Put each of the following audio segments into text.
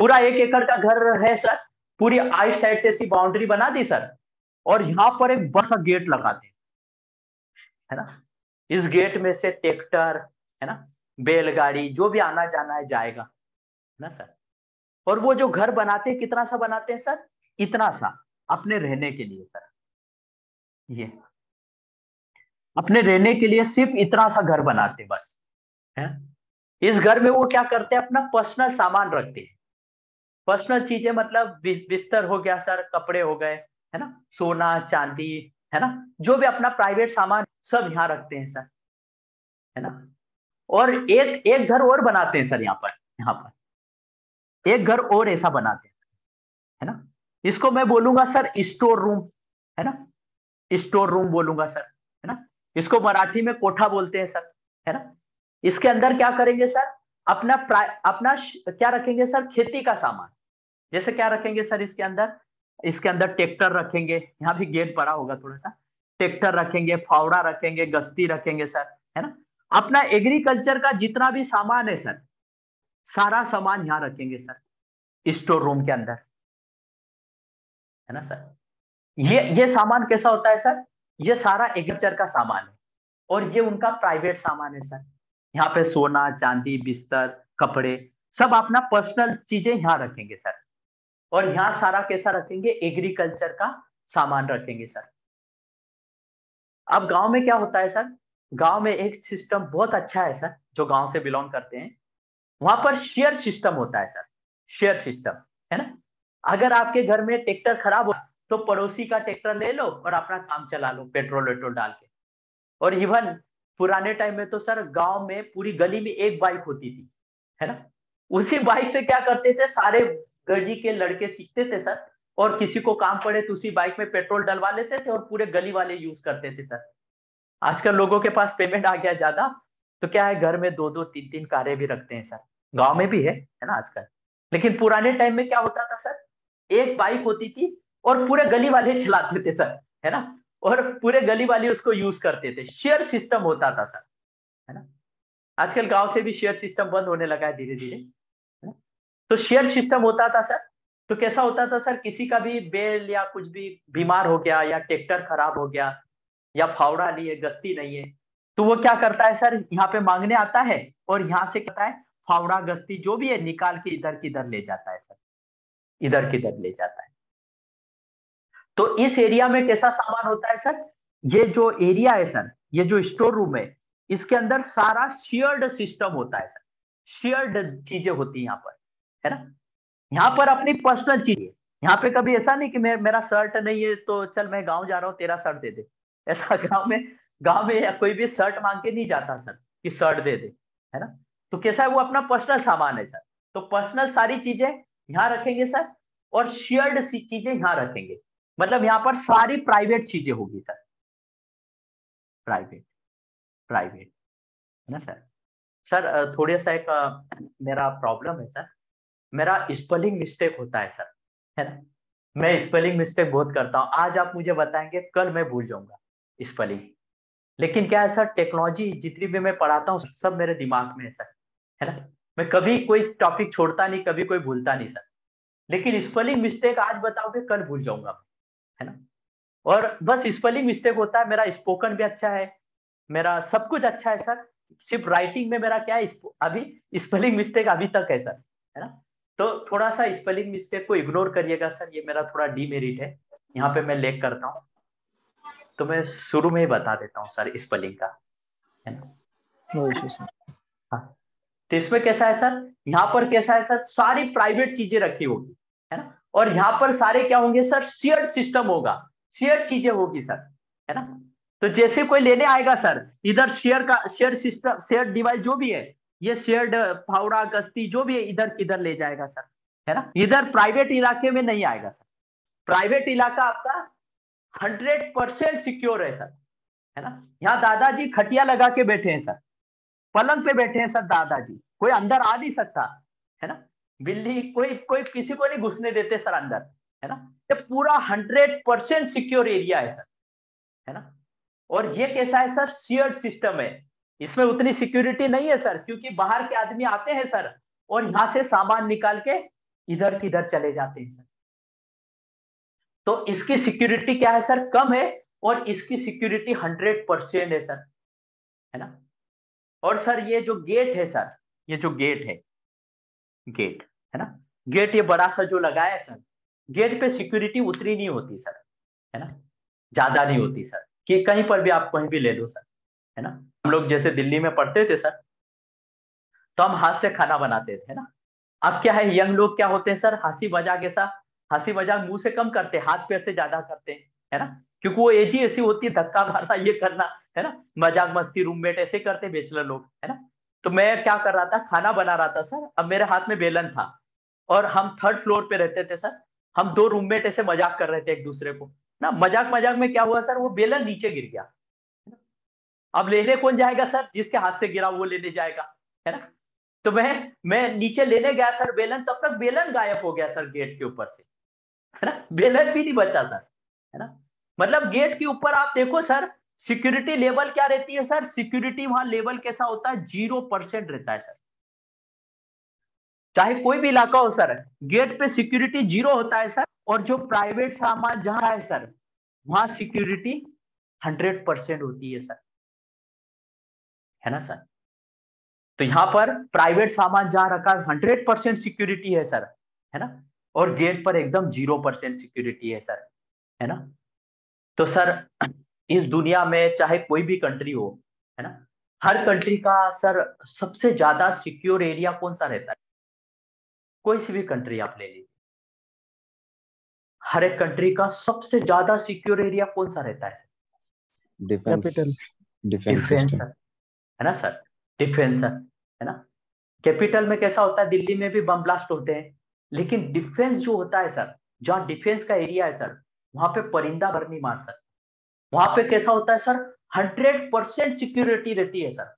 पूरा 1 एकड़ का घर है सर, पूरी आइट साइड से ऐसी बाउंड्री बना दी सर, और यहाँ पर एक बड़ा सा गेट लगाते हैं, है ना। इस गेट में से ट्रैक्टर, है ना, बैलगाड़ी, जो भी आना जाना है जाएगा, है ना सर। और वो जो घर बनाते हैं कितना सा बनाते हैं सर, इतना सा, अपने रहने के लिए सर। ये अपने रहने के लिए सिर्फ इतना सा घर बनाते हैं बस, है। इस घर में वो क्या करते हैं, अपना पर्सनल सामान रखते हैं। पर्सनल चीजें मतलब बिस्तर हो गया सर, कपड़े हो गए, है ना, सोना चांदी, है ना, जो भी अपना प्राइवेट सामान सब यहाँ रखते हैं सर, है ना। और एक एक घर और बनाते हैं सर, यहाँ पर एक घर और ऐसा बनाते हैं, है ना। इसको मैं बोलूंगा सर स्टोर रूम, है ना, स्टोर रूम बोलूंगा सर, है ना। इसको मराठी में कोठा बोलते हैं सर, है ना। इसके अंदर क्या करेंगे सर, क्या रखेंगे सर, खेती का सामान। जैसे क्या रखेंगे सर इसके अंदर, इसके अंदर ट्रैक्टर रखेंगे, यहाँ भी गेट बड़ा होगा थोड़ा सा, ट्रैक्टर रखेंगे, फावड़ा रखेंगे, गश्ती रखेंगे सर, है ना। अपना एग्रीकल्चर का जितना भी सामान है सर, सारा सामान यहाँ रखेंगे सर, स्टोर रूम के अंदर, है ना सर। ये सामान कैसा होता है सर, ये सारा एग्रीकल्चर का सामान है, और ये उनका प्राइवेट सामान है सर। यहाँ पे सोना चांदी बिस्तर कपड़े सब अपना पर्सनल चीजें यहाँ रखेंगे सर। और यहाँ सारा कैसा रखेंगे, एग्रीकल्चर का सामान रखेंगे सर। अब गांव में क्या होता है सर, गांव में एक सिस्टम बहुत अच्छा है सर, जो गांव से बिलोंग करते हैं, वहां पर शेयर सिस्टम होता है सर। शेयर सिस्टम, है ना। अगर आपके घर में ट्रैक्टर खराब हो तो पड़ोसी का ट्रैक्टर ले लो और अपना काम चला लो, पेट्रोल वेट्रोल डाल के। और इवन पुराने टाइम में तो सर गांव में पूरी गली में एक बाइक होती थी, है ना। उसी बाइक से क्या करते थे, सारे गली के लड़के सीखते थे सर, और किसी को काम पड़े तो उसी बाइक में पेट्रोल डलवा लेते थे, और पूरे गली वाले यूज करते थे सर। आजकल लोगों के पास पेमेंट आ गया ज्यादा, तो क्या है, घर में दो दो तीन तीन कारें भी रखते हैं सर। गांव में भी है ना आजकल। लेकिन पुराने टाइम में क्या होता था सर, एक बाइक होती थी और पूरे गली वाले चलाते थे सर, है ना। और पूरे गली वाले उसको यूज करते थे, शेयर सिस्टम होता था सर, है ना। आजकल गांव से भी शेयर सिस्टम बंद होने लगा है धीरे धीरे, है ना? तो शेयर सिस्टम होता था सर। तो कैसा होता था सर, किसी का भी बैल या कुछ भी बीमार हो गया, या ट्रैक्टर खराब हो गया, या फावड़ा नहीं है, गश्ती नहीं है, तो वो क्या करता है सर, यहाँ पे मांगने आता है, और यहाँ से कहता है फावड़ा गश्ती जो भी है निकाल के इधर किधर ले जाता है सर, इधर किधर ले जाता है। तो इस एरिया में कैसा सामान होता है सर, ये जो एरिया है सर, ये जो स्टोर रूम है, इसके अंदर सारा शेयर्ड सिस्टम होता है सर। शेयर्ड चीजें होती है यहाँ पर, है ना। यहाँ पर अपनी पर्सनल चीज है। यहाँ पे कभी ऐसा नहीं कि मेरा शर्ट नहीं है तो चल मैं गाँव जा रहा हूँ तेरा शर्ट दे दे। ऐसा गाँव में या कोई भी शर्ट मांग के नहीं जाता सर, कि शर्ट दे दे, है ना। तो कैसा है, वो अपना पर्सनल सामान है सर। तो पर्सनल सारी चीजें यहाँ रखेंगे सर, और शेयर्ड सी चीजें यहाँ रखेंगे। मतलब यहाँ पर सारी प्राइवेट चीजें होगी सर, प्राइवेट, प्राइवेट, है ना सर। सर थोड़ा सा एक मेरा प्रॉब्लम है सर, मेरा स्पेलिंग मिस्टेक होता है सर, है ना। मैं स्पेलिंग मिस्टेक बहुत करता हूँ, आज आप मुझे बताएंगे कल मैं भूल जाऊंगा स्पेलिंग। लेकिन क्या है सर, टेक्नोलॉजी जितनी भी मैं पढ़ाता हूँ सब मेरे दिमाग में है सर, है ना। मैं कभी कोई टॉपिक छोड़ता नहीं, कभी कोई भूलता नहीं सर। लेकिन स्पेलिंग मिस्टेक आज बताओगे कल भूल जाऊंगा मैं, है ना। और बस स्पेलिंग मिस्टेक होता है, मेरा स्पोकन भी अच्छा है, मेरा सब कुछ अच्छा है सर। सिर्फ राइटिंग में मेरा क्या है, अभी स्पेलिंग मिस्टेक अभी तक है सर, है ना। तो थोड़ा सा स्पेलिंग मिस्टेक को इग्नोर करिएगा सर, ये मेरा थोड़ा डीमेरिट है, यहाँ पे मैं लेग करता हूँ। तो मैं शुरू में ही बता देता हूँ सर स्पेलिंग का, है ना। No issue sir. हाँ, तो इसमें कैसा है सर, यहाँ पर कैसा है सर, सारी प्राइवेट चीजें रखी होगी, है ना। और यहाँ पर सारे क्या होंगे सर, शेयर्ड सिस्टम होगा, शेयर चीजें होगी सर, है ना। तो जैसे कोई लेने आएगा सर, इधर शेयर सिस्टम, शेयर डिवाइस जो भी है, ये शेयर्ड फावड़ा गश्ती जो भी है इधर किधर ले जाएगा सर, है ना। इधर प्राइवेट इलाके में नहीं आएगा सर। प्राइवेट इलाका आपका 100% सिक्योर है सर, है ना। यहाँ दादाजी खटिया लगा के बैठे हैं सर, पलंग पे बैठे हैं सर दादाजी, कोई अंदर आ नहीं सकता, है ना। बिल्ली कोई कोई किसी को नहीं घुसने देते सर अंदर, है ना। ये पूरा 100% सिक्योर एरिया है सर, है ना। और ये कैसा है सर, शेयर्ड सिस्टम है। इसमें उतनी सिक्योरिटी नहीं है सर, क्योंकि बाहर के आदमी आते हैं सर, और यहाँ से सामान निकाल के इधर किधर चले जाते हैं सर। तो इसकी सिक्योरिटी क्या है सर, कम है, और इसकी सिक्योरिटी 100% है सर, है ना। और सर ये जो गेट है सर, ये जो गेट है, गेट है ना, गेट ये बड़ा सा जो लगाया है सर, गेट पे सिक्योरिटी उतनी नहीं होती सर, है ना, ज्यादा नहीं होती सर, कि कहीं पर भी आप कहीं भी ले लो सर, है ना। हम लोग जैसे दिल्ली में पढ़ते थे सर, तो हम हाथ से खाना बनाते थे, है ना। अब क्या है, यंग लोग क्या होते हैं सर, हंसी मजाक ऐसा, हंसी मजाक मुंह से कम करते हैं, हाथ पैर से ज्यादा करते हैं, है ना। क्योंकि वो एज ही ऐसी होती है, धक्का मारना, ये करना, है ना, मजाक मस्ती, रूममेट ऐसे करते बैचलर लोग, है ना। तो मैं क्या कर रहा था, खाना बना रहा था सर, अब मेरे हाथ में बेलन था, और हम 3rd फ्लोर पे रहते थे सर। हम 2 रूममेट ऐसे मजाक कर रहे थे एक दूसरे को, ना, मजाक मजाक में क्या हुआ सर, वो बेलन नीचे गिर गया। अब लेने कौन जाएगा सर, जिसके हाथ से गिरा वो लेने जाएगा, है ना। तो मैं नीचे लेने गया सर बेलन, तब तक बेलन गायब हो गया सर गेट के ऊपर से, है ना, बेलन भी नहीं बचा सर, है ना। मतलब गेट के ऊपर आप देखो सर, सिक्योरिटी लेवल क्या रहती है सर, सिक्योरिटी वहां लेवल कैसा होता है, 0% रहता है सर। चाहे कोई भी इलाका हो सर, गेट पे सिक्योरिटी 0 होता है सर, और जो प्राइवेट सामान जहां है सर, वहां सिक्योरिटी 100% होती है सर, है ना सर। तो यहाँ पर प्राइवेट सामान जहां रखा है 100% सिक्योरिटी है सर, है ना, और गेट पर एकदम 0% सिक्योरिटी है सर, है ना। तो सर इस दुनिया में चाहे कोई भी कंट्री हो, है ना, हर कंट्री का सर सबसे ज्यादा सिक्योर एरिया कौन सा रहता है, कोई सी भी कंट्री आप ले लीजिए, हर एक कंट्री का सबसे ज्यादा सिक्योर एरिया कौन सा रहता है, defence capital. Defence defence system. Sir, है ना सर, डिफेंस सर, है ना। कैपिटल में कैसा होता है, दिल्ली में भी बम ब्लास्ट होते हैं, लेकिन डिफेंस जो होता है सर, जहां डिफेंस का एरिया है सर, वहां पे परिंदा भर नहीं मार सकता। वहां पे कैसा होता है सर, 100% सिक्योरिटी रहती है सर,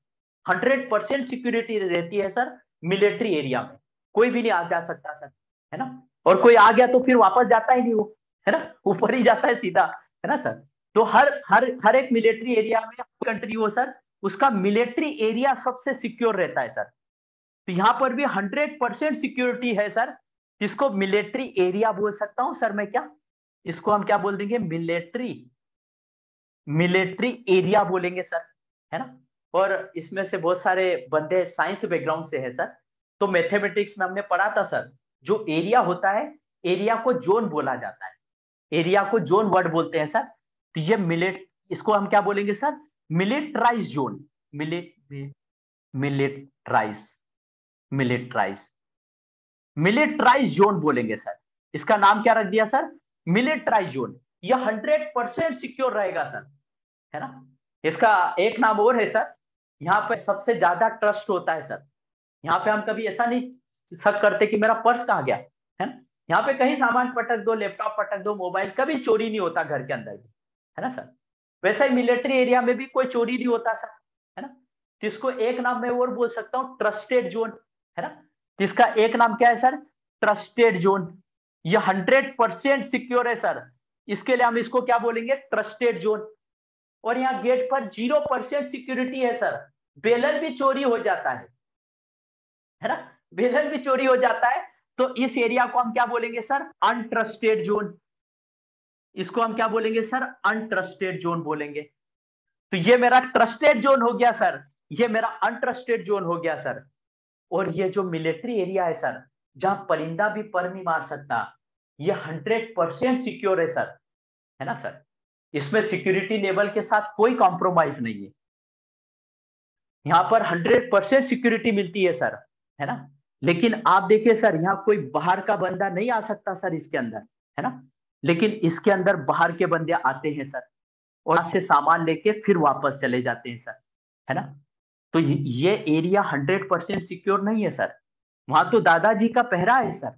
100% सिक्योरिटी रहती है सर, मिलिट्री एरिया में कोई भी नहीं आ जा सकता सर, है ना। और कोई आ गया तो फिर वापस जाता ही नहीं वो, है ना, ऊपर ही जाता है सीधा, है ना सर। तो हर हर हर एक मिलिट्री एरिया में कंट्री हो सर, उसका मिलिट्री एरिया सबसे सिक्योर रहता है सर। तो यहाँ पर भी 100% सिक्योरिटी है सर, जिसको मिलिट्री एरिया बोल सकता हूं सर मैं, क्या इसको हम क्या बोल देंगे, मिलिट्री मिलिट्री एरिया बोलेंगे सर, है ना। और इसमें से बहुत सारे बंदे साइंस बैकग्राउंड से है सर, तो मैथमेटिक्स में हमने पढ़ा था सर, जो एरिया होता है, एरिया को जोन बोला जाता है, एरिया को जोन वर्ड बोलते हैं सर। तो ये मिलिट इसको हम क्या बोलेंगे सर, मिलिट्राइज जोन, मिलिट मिलिट्राइज मिलिट्राइज मिलिट्राइज जोन बोलेंगे सर। इसका नाम क्या रख दिया सर, मिलिट्राइज जोन। यह 100% सिक्योर रहेगा सर, है ना। इसका एक नाम और है सर, यहाँ पे सबसे ज्यादा ट्रस्ट होता है सर। यहाँ पे हम कभी ऐसा नहीं शक करते कि मेरा पर्स कहाँ गया, है ना। यहाँ पे कहीं सामान पटक दो, लैपटॉप पटक दो, मोबाइल, कभी चोरी नहीं होता घर के अंदर भी, है ना सर। वैसे ही मिलिट्री एरिया में भी कोई चोरी नहीं होता सर, है ना। तो इसको एक नाम मैं और बोल सकता हूँ, ट्रस्टेड जोन, है ना। इसका एक नाम क्या है सर, ट्रस्टेड जोन। ये 100% सिक्योर है सर, इसके लिए हम इसको क्या बोलेंगे, ट्रस्टेड जोन। और यहाँ गेट पर 0% सिक्योरिटी है सर, बेलन भी चोरी हो जाता है ना, बेलन भी चोरी हो जाता है। तो इस एरिया को हम क्या बोलेंगे सर, अनट्रस्टेड जोन। इसको हम क्या बोलेंगे सर, अनट्रस्टेड जोन बोलेंगे। तो ये मेरा ट्रस्टेड जोन हो गया सर, ये मेरा अनट्रस्टेड जोन हो गया सर। और ये जो मिलिट्री एरिया है सर, जहां परिंदा भी पर नहीं मार सकता, ये 100% सिक्योर है सर, है ना सर। इसमें सिक्योरिटी लेवल के साथ कोई कॉम्प्रोमाइज नहीं है, यहाँ पर 100% सिक्योरिटी मिलती है सर, है ना। लेकिन आप देखिए सर, यहाँ कोई बाहर का बंदा नहीं आ सकता सर इसके अंदर, है ना। लेकिन इसके अंदर बाहर के बंदे आते हैं सर, और यहाँ से सामान लेके फिर वापस चले जाते हैं सर, है ना। तो ये एरिया 100% सिक्योर नहीं है सर। वहां तो दादाजी का पहरा है सर,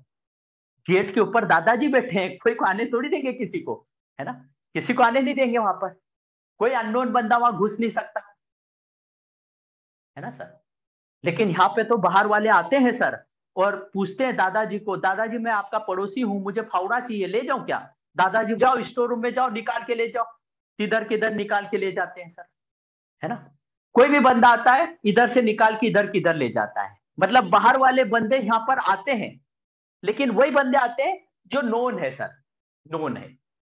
गेट के ऊपर दादाजी बैठे हैं, कोई को आने थोड़ी देंगे किसी को, है ना। किसी को आने नहीं देंगे वहां पर, कोई अननोन बंदा वहां घुस नहीं सकता, है ना सर। लेकिन यहाँ पे तो बाहर वाले आते हैं सर, और पूछते हैं दादाजी को, दादाजी मैं आपका पड़ोसी हूँ, मुझे फावड़ा चाहिए, ले जाऊं क्या। दादाजी जाओ स्टोर रूम में जाओ, निकाल के ले जाओ, किधर किधर निकाल के ले जाते हैं सर, है ना। कोई भी बंदा आता है, इधर से निकाल के इधर किधर ले जाता है। मतलब बाहर वाले बंदे यहाँ पर आते हैं, लेकिन वही बंदे आते हैं जो नोन है सर, नोन है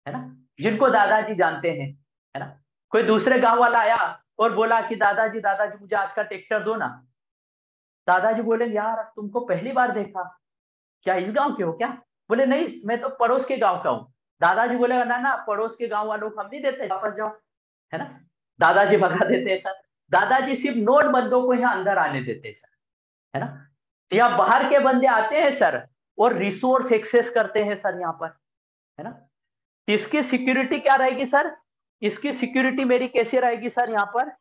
ना, जिनको दादाजी जानते हैं, है ना। कोई दूसरे गांव वाला आया और बोला कि दादाजी दादाजी मुझे आज का ट्रैक्टर दो ना, दादाजी बोले यार तुमको पहली बार देखा, क्या इस गांव के हो क्या? बोले नहीं मैं तो पड़ोस के गांव का हूँ। दादाजी बोले ना ना पड़ोस के गांव वालों को हम नहीं देते, वापस जाओ, है ना। दादाजी भगा देते हैं सर। दादाजी सिर्फ नोट बंदों को यहाँ अंदर आने देते हैं सर, है ना। यहाँ बाहर के बंदे आते हैं सर और रिसोर्स एक्सेस करते हैं सर यहाँ पर, है ना। इसकी सिक्योरिटी क्या रहेगी सर? इसकी सिक्योरिटी मेरी कैसे रहेगी सर? यहाँ पर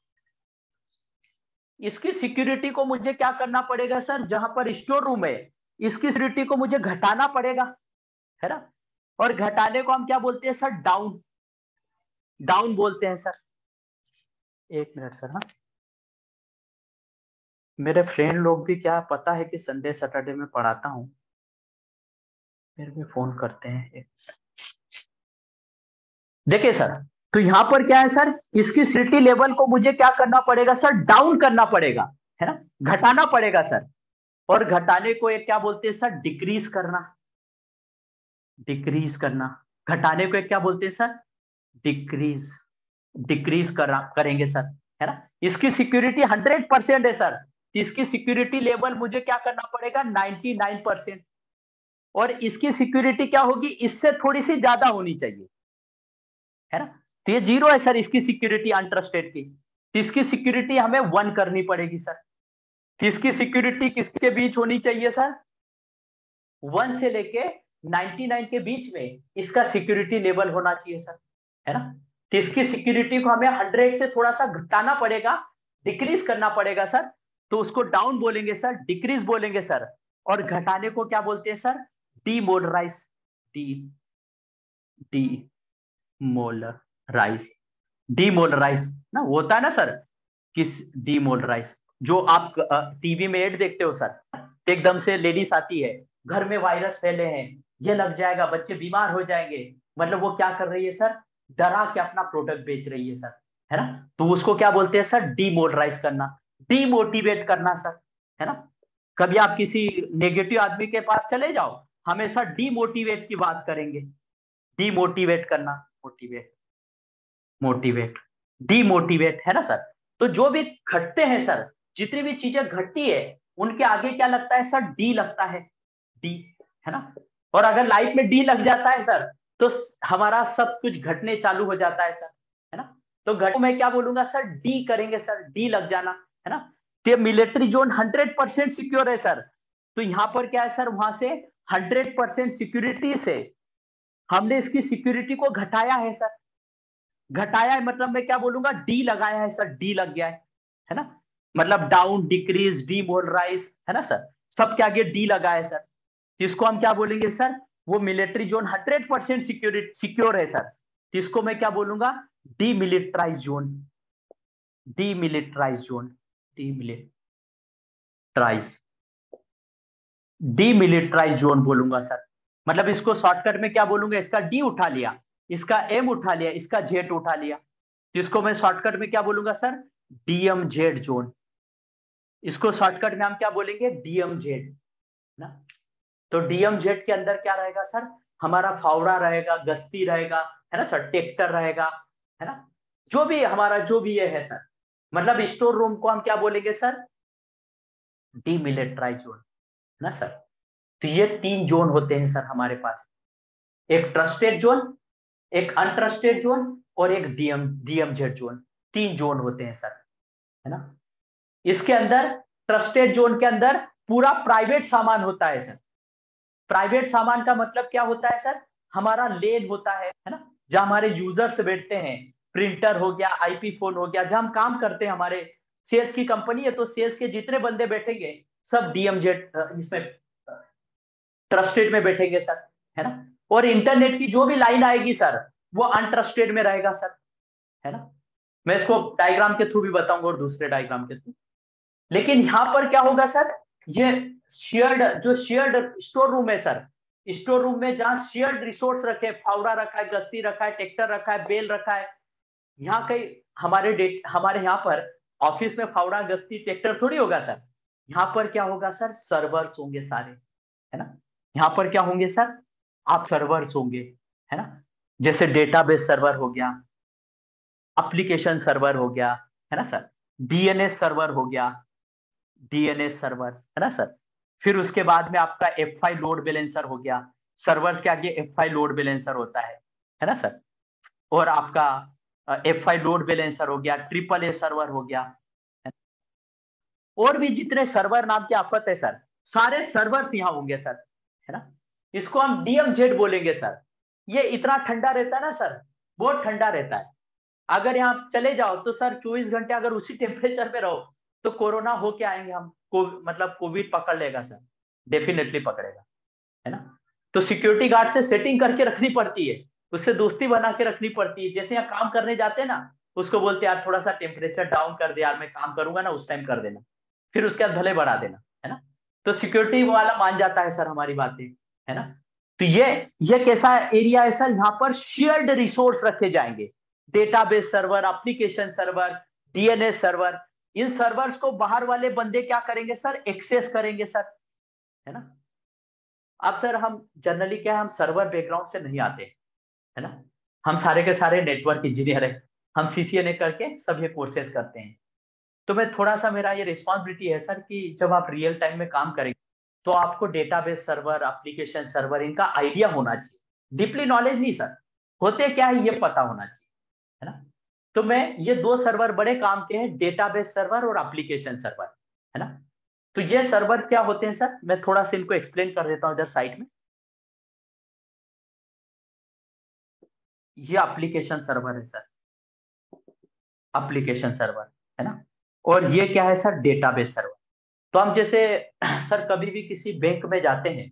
इसकी सिक्योरिटी को मुझे क्या करना पड़ेगा सर? जहां पर स्टोर रूम है इसकी सिक्योरिटी को मुझे घटाना पड़ेगा, है ना। और घटाने को हम क्या बोलते हैं सर? डाउन, डाउन बोलते हैं सर। एक मिनट सर, हाँ मेरे फ्रेंड लोग भी क्या पता है कि संडे सैटरडे में पढ़ाता हूँ, फिर भी फोन करते हैं। देखिए सर, तो यहां पर क्या है सर, इसकी सिटी लेवल को मुझे क्या करना पड़ेगा सर? डाउन करना पड़ेगा, है ना, घटाना पड़ेगा सर। और घटाने को एक क्या बोलते हैं सर? डिक्रीज करना, डिक्रीज करना। घटाने को एक क्या बोलते हैं सर? डिक्रीज, डिक्रीज करेंगे सर, है ना। इसकी सिक्योरिटी 100% है सर, इसकी सिक्योरिटी लेवल मुझे क्या करना पड़ेगा? 99%। और इसकी सिक्योरिटी क्या होगी? इससे थोड़ी सी ज्यादा होनी चाहिए, है ना। तो ये 0 है सर इसकी सिक्योरिटी अनट्रस्टेड की, तो इसकी सिक्योरिटी हमें 1 करनी पड़ेगी सर। तो इसकी सिक्योरिटी किसके बीच होनी चाहिए सर? 1 से लेके 99 के बीच में इसका सिक्योरिटी लेवल होना चाहिए सर, है ना। तो इसकी सिक्योरिटी को हमें 100 से थोड़ा सा घटाना पड़ेगा, डिक्रीज करना पड़ेगा सर। तो उसको डाउन बोलेंगे सर, डिक्रीज बोलेंगे सर। और घटाने को क्या बोलते हैं सर? डीमोलराइज, डी डी मोलराइज, डीमोलराइज ना होता है ना सर, किस डीमोलराइज। जो आप टीवी में एड देखते हो सर, एकदम से लेडीज आती है, घर में वायरस फैले हैं, ये लग जाएगा, बच्चे बीमार हो जाएंगे, मतलब वो क्या कर रही है सर? डरा के अपना प्रोडक्ट बेच रही है सर, है ना। तो उसको क्या बोलते हैं सर? डीमोलराइज करना, डीमोटिवेट करना सर, है ना। कभी आप किसी नेगेटिव आदमी के पास चले जाओ, हमेशा डीमोटिवेट की बात करेंगे, डीमोटिवेट करना, मोटिवेट, मोटिवेट, डीमोटिवेट, है ना सर। तो जो भी घटते हैं सर, जितनी भी चीजें घटती है उनके आगे क्या लगता है सर? डी लगता है, डी, है ना। और अगर लाइफ में डी लग जाता है सर तो हमारा सब कुछ घटने चालू हो जाता है सर, है ना। तो घटो मैं क्या बोलूंगा सर? डी करेंगे सर, डी लग जाना, है ना। तो मिलिट्री जोन 100% सिक्योर है सर, तो यहां पर क्या है सर? वहां से 100% सिक्योरिटी से हमने इसकी सिक्योरिटी को घटाया है सर। घटाया है मतलब मैं क्या बोलूंगा? डी लगाया है सर, डी लग गया है ना। मतलब डाउन, डिक्रीज, डीमोलराइज, है ना सर, सबके आगे डी लगा है सर। इसको हम क्या बोलेंगे सर? वो मिलिट्री जोन 100% सिक्योर है सर, इसको मैं क्या बोलूंगा? Demilitarise zone, demilitarise zone, demilitarise, demilitarise zone बोलूंगा सर। मतलब इसको शॉर्टकट में क्या बोलूंगा? इसका डी उठा लिया, इसका एम उठा लिया, इसका जेड उठा लिया, जिसको मैं शॉर्टकट में क्या बोलूंगा सर? DMZ zone. इसको शॉर्टकट में हम क्या बोलेंगे? डीएमजेड ना। तो डीएमजेड के अंदर क्या रहेगा सर? हमारा फावड़ा रहेगा, गश्ती रहेगा, है ना सर, ट्रैक्टर रहेगा, है ना, जो भी हमारा जो भी ये है सर। मतलब स्टोर रूम को हम क्या बोलेंगे सर? डीमिलिटराइज जोन ना सर। तो ये 3 जोन होते हैं सर हमारे पास, एक ट्रस्टेड जोन, एक अनट्रस्टेड जोन, और एक डीएमजेड जोन। 3 जोन होते हैं सर, है ना। इसके अंदर ट्रस्टेड जोन के अंदर पूरा प्राइवेट सामान होता है सर। प्राइवेट सामान का मतलब क्या होता है सर? हमारा लेन होता है ना, जहां हमारे यूजर्स बैठते हैं, प्रिंटर हो गया, आईपी फोन हो गया, जहां हम काम करते हैं, हमारे सेल्स की कंपनी है तो सेल्स के जितने बंदे बैठेंगे सब डीएमजेड इसमें ट्रस्टेड में बैठेंगे सर, है ना। और इंटरनेट की जो भी लाइन आएगी सर वो अनट्रस्टेड में रहेगा सर, है ना। मैं इसको डायग्राम के थ्रू भी बताऊंगा और दूसरे डायग्राम के थ्रू। लेकिन यहां पर क्या होगा सर? ये शेयर्ड, जो शेयर्ड स्टोर रूम है सर, स्टोर रूम में जहां शेयर्ड रिसोर्स रखे, फावड़ा रखा है, गश्ती रखा है, ट्रैक्टर रखा है, बेल रखा है, यहाँ कहीं हमारे यहाँ पर ऑफिस में फावड़ा, गश्ती, ट्रैक्टर थोड़ी होगा सर। यहाँ पर क्या होगा सर? सर्वर्स होंगे सारे, है ना। यहाँ पर क्या होंगे सर, आप सर्वर्स होंगे, है ना, जैसे डेटाबेस सर्वर हो गया, एप्लीकेशन सर्वर हो गया, है ना सर, डीएनएस सर्वर हो गया, डीएनएस सर्वर, है ना सर। फिर उसके बाद में आपका F5 लोड बैलेंसर हो गया, सर्वर के आगे F5 लोड बैलेंसर होता है ना सर। और आपका F5 लोड बैलेंसर हो गया, ट्रिपल ए सर्वर हो गया, और भी जितने सर्वर नाम की आफत है सर, सारे सर्वर्स यहाँ होंगे सर, है ना। इसको हम DMZ बोलेंगे सर। ये इतना ठंडा रहता है ना सर, बहुत ठंडा रहता है। अगर यहाँ चले जाओ तो सर 24 घंटे अगर उसी टेम्परेचर पे रहो तो कोरोना होके आएंगे हम, मतलब कोविड पकड़ लेगा सर, डेफिनेटली पकड़ेगा, है ना। तो सिक्योरिटी गार्ड से सेटिंग करके रखनी पड़ती है, उससे दोस्ती बना के रखनी पड़ती है। जैसे यहाँ काम करने जाते हैं ना, उसको बोलते हैं यार थोड़ा सा टेम्परेचर डाउन कर दे यार, मैं काम करूंगा ना उस टाइम कर देना, फिर उसके बाद भले बढ़ा देना, है ना। तो सिक्योरिटी वाला मान जाता है सर हमारी बातें, है ना। तो ये कैसा एरिया है सर, यहाँ पर शेयर्ड रिसोर्स रखे जाएंगे, database server, application server, DNS server. इन सर्वर्स को बाहर वाले बंदे क्या करेंगे सर, एक्सेस करेंगे सर, है ना। अब सर हम जनरली क्या है, हम सर्वर बैकग्राउंड से नहीं आते, है ना, हम सारे के सारे नेटवर्क इंजीनियर है, हम CCNA करके सब ये कोर्सेज करते हैं। तो मैं थोड़ा सा, मेरा ये रिस्पॉन्सिबिलिटी है सर कि जब आप रियल टाइम में काम करेंगे तो आपको डेटाबेस सर्वर, एप्लीकेशन सर्वर, इनका आइडिया होना चाहिए, डीपली नॉलेज नहीं सर, होते क्या है ये पता होना चाहिए, है ना। तो मैं, ये दो सर्वर बड़े काम के हैं, डेटाबेस सर्वर और एप्लीकेशन सर्वर, है ना। तो ये सर्वर क्या होते हैं सर, मैं थोड़ा सा इनको एक्सप्लेन कर देता हूं इधर साइड में। ये एप्लीकेशन सर्वर है सर, एप्लीकेशन सर्वर, है ना। और ये क्या है सर, डेटाबेस सर्वर। तो हम जैसे सर कभी भी किसी बैंक में जाते हैं